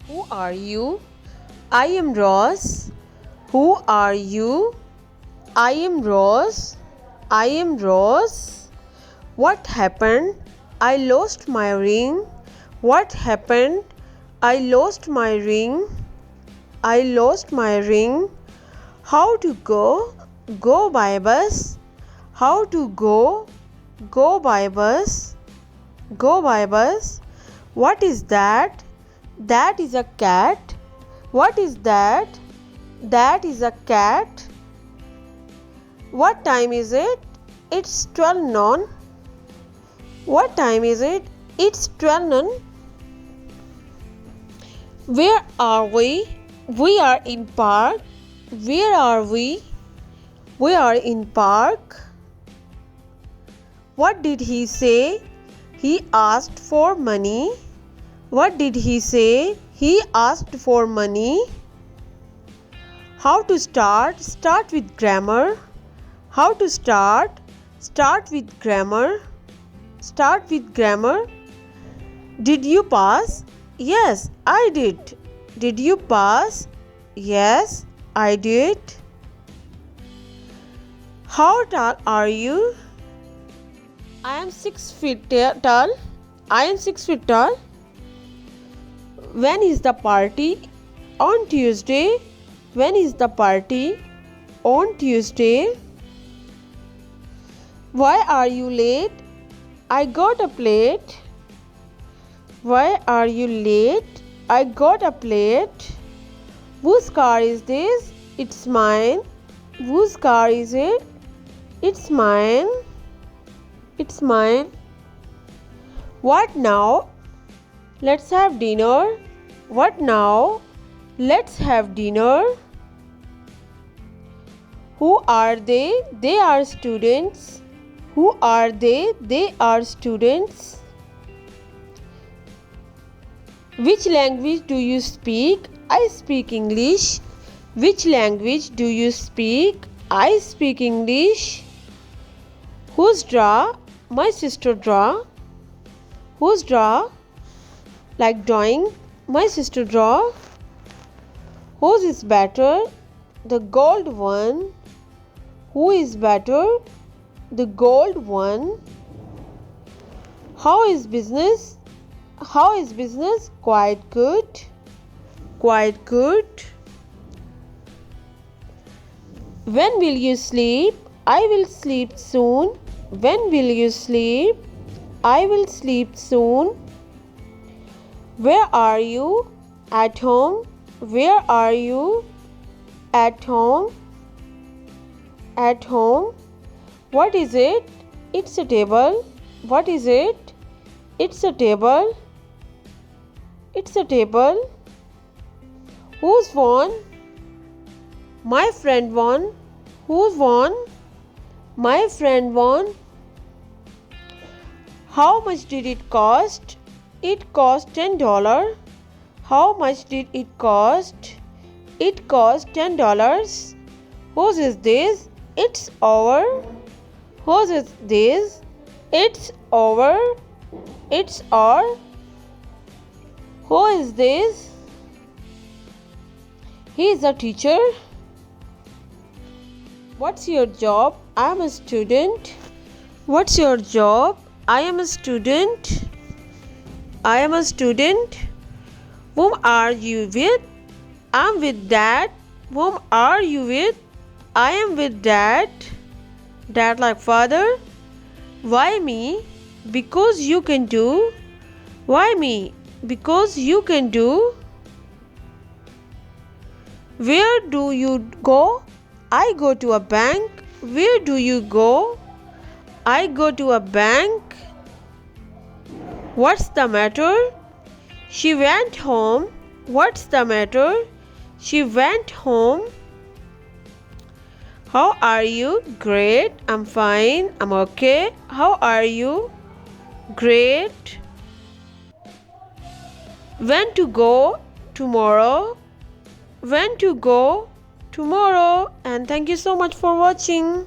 Who are you? I am Ross. Who are you? I am Ross. I am Ross. What happened? I lost my ring. What happened? I lost my ring. I lost my ring. How to go? Go by bus. How to go? Go by bus. Go by bus. What is that? That is a cat. What is that? That is a cat. What time is it? It's 12 noon. What time is it? It's 12 noon. Where are we? We are in park. Where are we? We are in park. What did he say? He asked for money. What did he say? He asked for money. How to start? Start with grammar. How to start? Start with grammar. Start with grammar. Did you pass? Yes, I did. Did you pass? Yes, I did. How tall are you? I am 6 feet tall. I am 6 feet tall. When is the party? On Tuesday. When is the party? On Tuesday. Why are you late? I got a plate. Why are you late? I got a plate. Whose car is this? It's mine. Whose car is it? It's mine. It's mine. What now? Let's have dinner. What now? Let's have dinner. Who are they? They are students. Who are they? They are students. Which language do you speak? I speak English. Which language do you speak? I speak English. Whose draw? My sister draw. Whose draw? Like drawing. My sister draw. Whose is better? The gold one. Who is better? The gold one. How is business? How is business? Quite good. Quite good. When will you sleep? I will sleep soon. When will you sleep? I will sleep soon. Where are you? At home. Where are you? At home. At home. What is it? It's a table. What is it? It's a table. It's a table. Who's won? My friend won. Who's won? My friend won. How much did it cost? It cost $10. How much did it cost? It cost $10. Whose is this? It's our. Whose is this? It's our. It's our. Who is this? He is a teacher. What's your job? I am a student. What's your job? I am a student. I am a student. Whom are you with? I am with dad. Whom are you with? I am with dad. Dad like father. Why me? Because you can do. Why me? Because you can do. Where do you go? I go to a bank. Where do you go? I go to a bank. What's the matter? She went home. What's the matter? She went home. How are you? Great. I'm fine. I'm okay. How are you? Great. When to go? Tomorrow. When to go? Tomorrow. And thank you so much for watching.